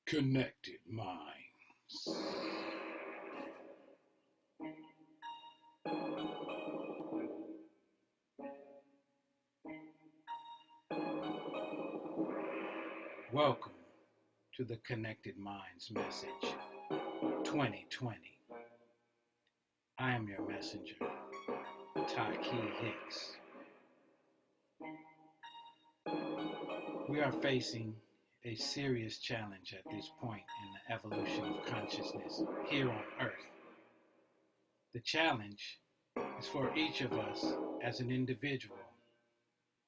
Connected Minds. Welcome to the Connected Minds message 2020. I am your messenger, Taki Hicks. We are facing a serious challenge at this point in the evolution of consciousness here on Earth. The challenge is for each of us as an individual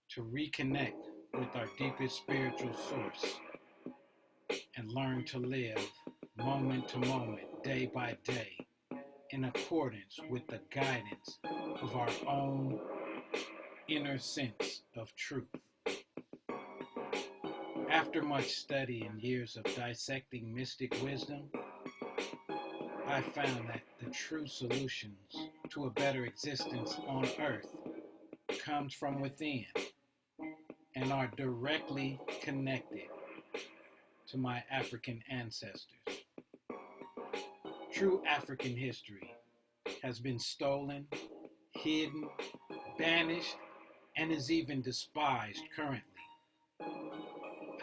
to reconnect with our deepest spiritual source and learn to live moment to moment, day by day, in accordance with the guidance of our own inner sense of truth. After much study and years of dissecting mystic wisdom, I found that the true solutions to a better existence on Earth comes from within and are directly connected to my African ancestors. True African history has been stolen, hidden, banished, and is even despised currently.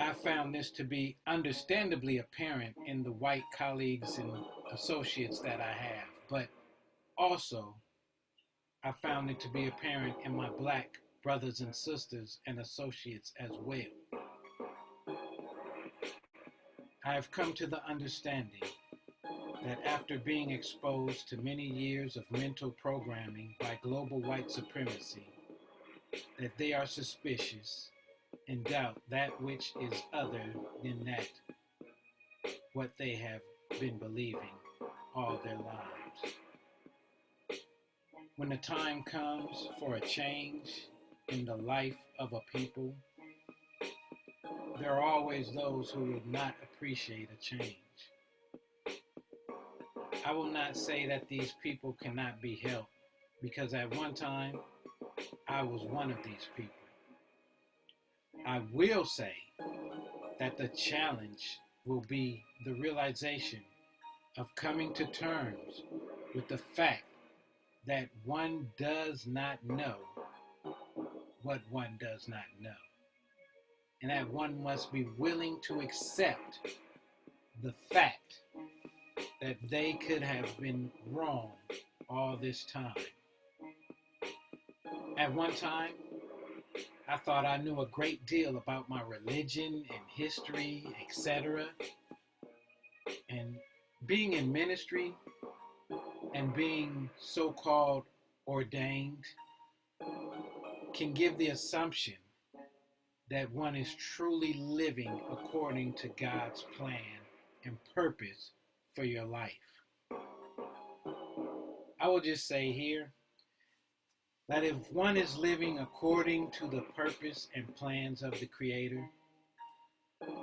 I found this to be understandably apparent in the white colleagues and associates that I have, but also I found it to be apparent in my black brothers and sisters and associates as well. I have come to the understanding that after being exposed to many years of mental programming by global white supremacy, that they are suspicious and doubt that which is other than that what they have been believing all their lives. When the time comes for a change in the life of a people, there are always those who would not appreciate a change. I will not say that these people cannot be helped, because at one time I was one of these people. I will say that the challenge will be the realization of coming to terms with the fact that one does not know what one does not know, and that one must be willing to accept the fact that they could have been wrong all this time. At one time, I thought I knew a great deal about my religion and history, etc. And being in ministry and being so-called ordained can give the assumption that one is truly living according to God's plan and purpose for your life. I will just say here that if one is living according to the purpose and plans of the Creator,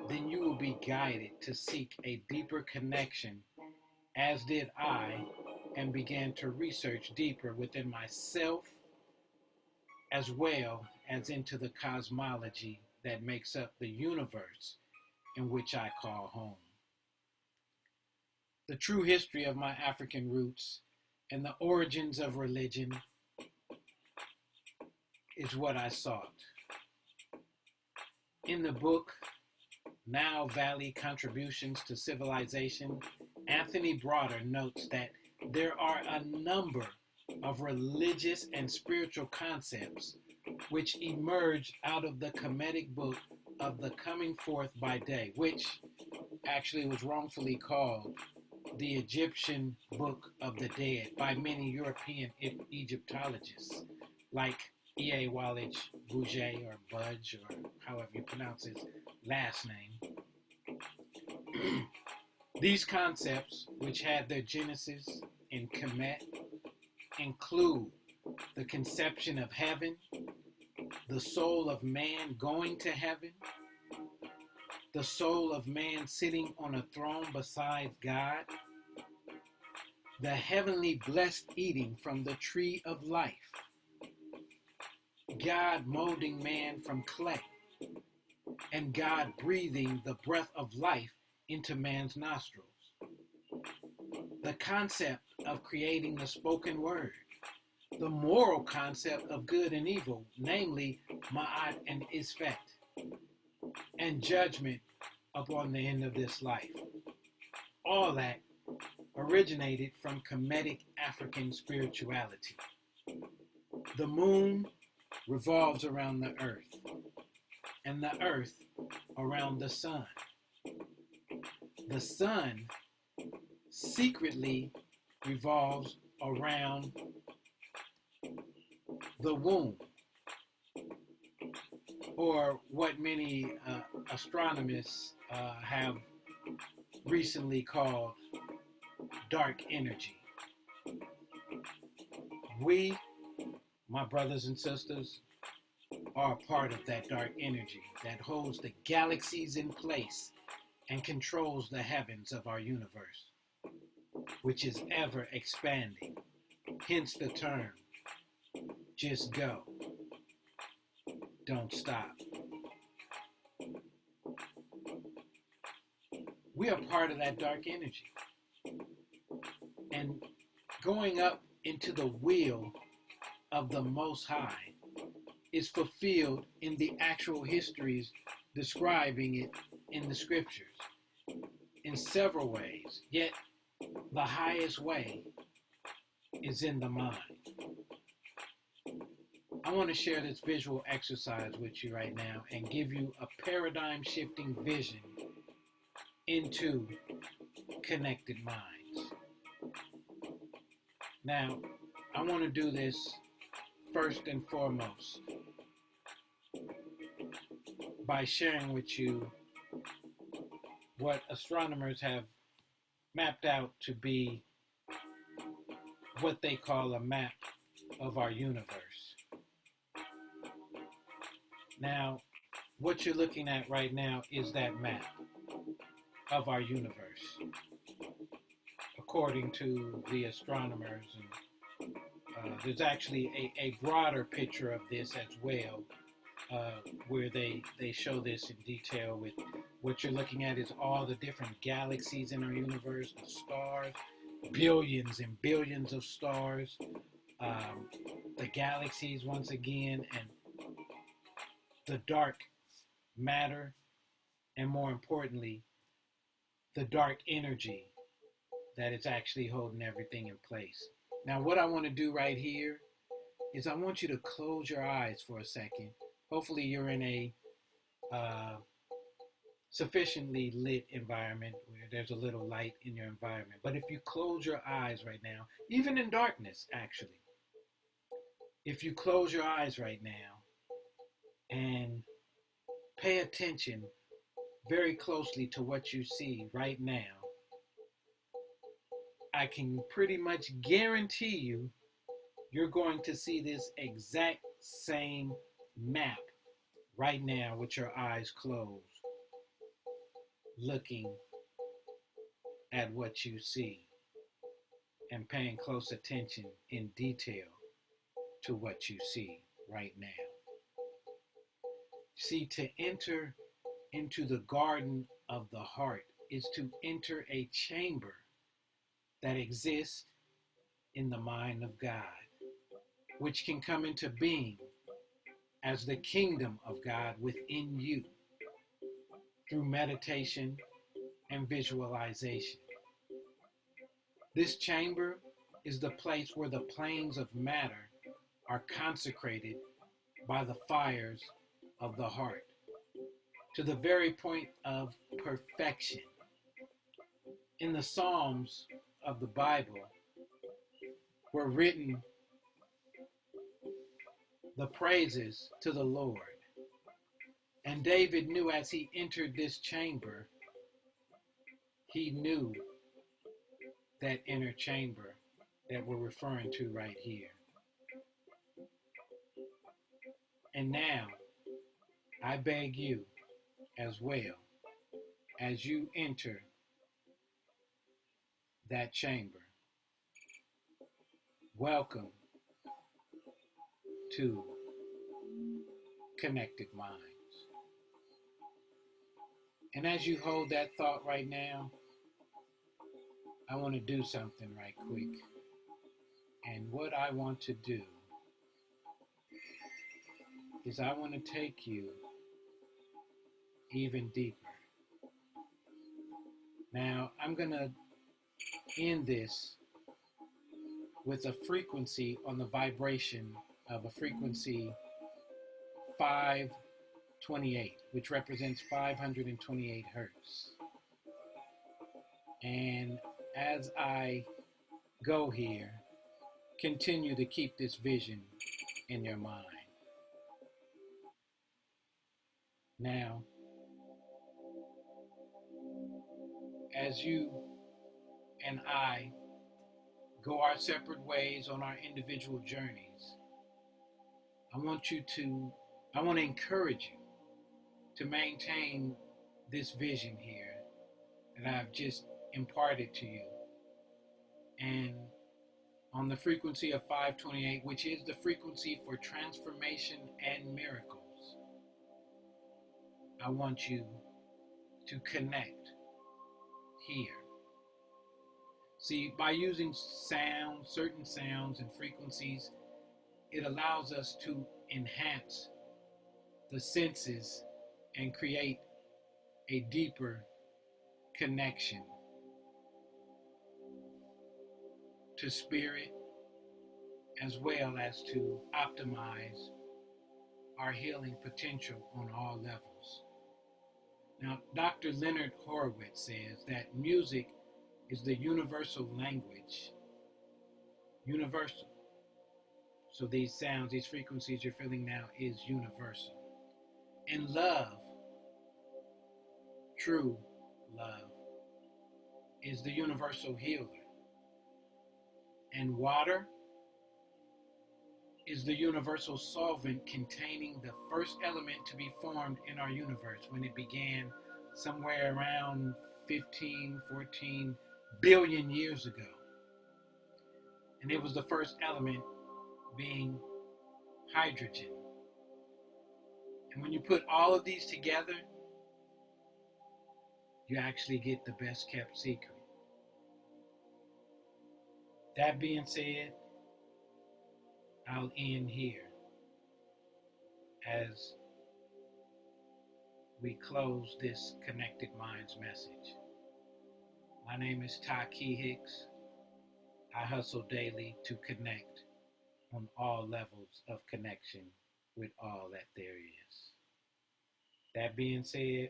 then you will be guided to seek a deeper connection, as did I, and began to research deeper within myself, as well as into the cosmology that makes up the universe in which I call home. The true history of my African roots and the origins of religion is what I sought. In the book, Nile Valley Contributions to Civilization, Anthony Broder notes that there are a number of religious and spiritual concepts which emerged out of the Kemetic book of the Coming Forth by Day, which actually was wrongfully called the Egyptian Book of the Dead by many European Egyptologists, like E.A. Wallich Bouget, or Budge, or however you pronounce his last name. These concepts, which had their genesis in Kemet, include the conception of heaven, the soul of man going to heaven, the soul of man sitting on a throne beside God, the heavenly blessed eating from the tree of life, God molding man from clay, and God breathing the breath of life into man's nostrils. The concept of creating the spoken word, the moral concept of good and evil, namely Ma'at and Isfet, and judgment upon the end of this life. All that originated from Kemetic African spirituality. The moon revolves around the earth, and the earth around the sun. The sun secretly revolves around the womb, or what many astronomers have recently called dark energy. We, my brothers and sisters, are a part of that dark energy that holds the galaxies in place and controls the heavens of our universe, which is ever expanding. Hence the term, just go, don't stop. We are part of that dark energy. And going up into the will of the Most High is fulfilled in the actual histories describing it in the scriptures in several ways, yet the highest way is in the mind. I want to share this visual exercise with you right now and give you a paradigm shifting vision into connected minds. Now, I want to do this first and foremost by sharing with you what astronomers have mapped out to be what they call a map of our universe. Now, what you're looking at right now is that map of our universe, according to the astronomers. And there's actually a broader picture of this as well, where they show this in detail. With what you're looking at is all the different galaxies in our universe, the stars, billions and billions of stars, the galaxies once again, and the dark matter, and more importantly, the dark energy that is actually holding everything in place. Now, what I want to do right here is I want you to close your eyes for a second. Hopefully you're in a sufficiently lit environment where there's a little light in your environment. But if you close your eyes right now, even in darkness, actually, if you close your eyes right now and pay attention very closely to what you see right now, I can pretty much guarantee you you're going to see this exact same map right now with your eyes closed, looking at what you see and paying close attention in detail to what you see right now. See, to enter into the garden of the heart is to enter a chamber that exists in the mind of God, which can come into being as the kingdom of God within you through meditation and visualization. This chamber is the place where the planes of matter are consecrated by the fires of the heart to the very point of perfection. In the Psalms of the Bible were written the praises to the Lord. And David knew as he entered this chamber, he knew that inner chamber that we're referring to right here. And now, I beg you as well, as you enter that chamber, welcome to Connected Minds. And as you hold that thought right now, I want to do something right quick. And what I want to do is I want to take you even deeper. Now, I'm going to end this with a frequency on the vibration of a frequency 528, which represents 528 hertz. And as I go here, continue to keep this vision in your mind. Now, as you and I go our separate ways on our individual journeys, I want to encourage you to maintain this vision here that I've just imparted to you. And on the frequency of 528, which is the frequency for transformation and miracles, I want you to connect here. See, by using sound, certain sounds and frequencies, it allows us to enhance the senses and create a deeper connection to spirit, as well as to optimize our healing potential on all levels. Now, Dr. Leonard Horowitz says that music is the universal language. Universal. So these sounds, these frequencies you're feeling now is universal. And love, true love, is the universal healer. And water is the universal solvent containing the first element to be formed in our universe when it began somewhere around 15, 14 billion years ago. And it was the first element being hydrogen. And when you put all of these together, you actually get the best kept secret. That being said, I'll end here as we close this Connected Minds message. My name is Ty Key Hicks. I hustle daily to connect on all levels of connection with all that there is. That being said,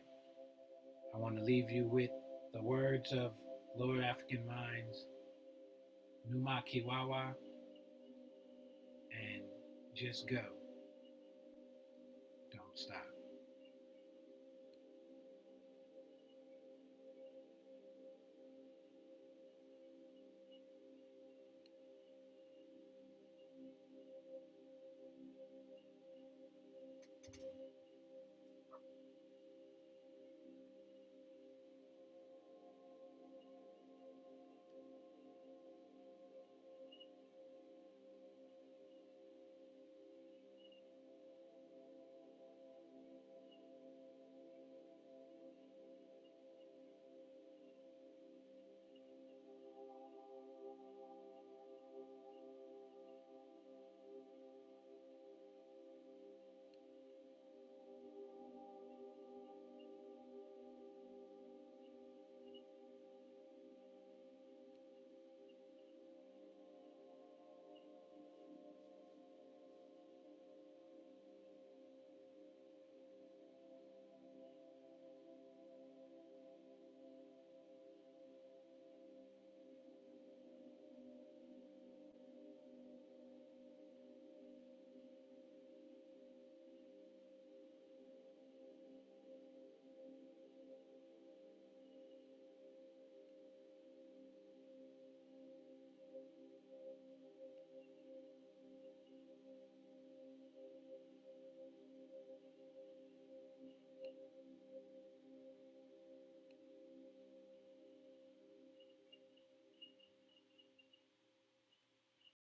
I want to leave you with the words of Lower African Minds, Numa Kiwawa, and just go. Don't stop.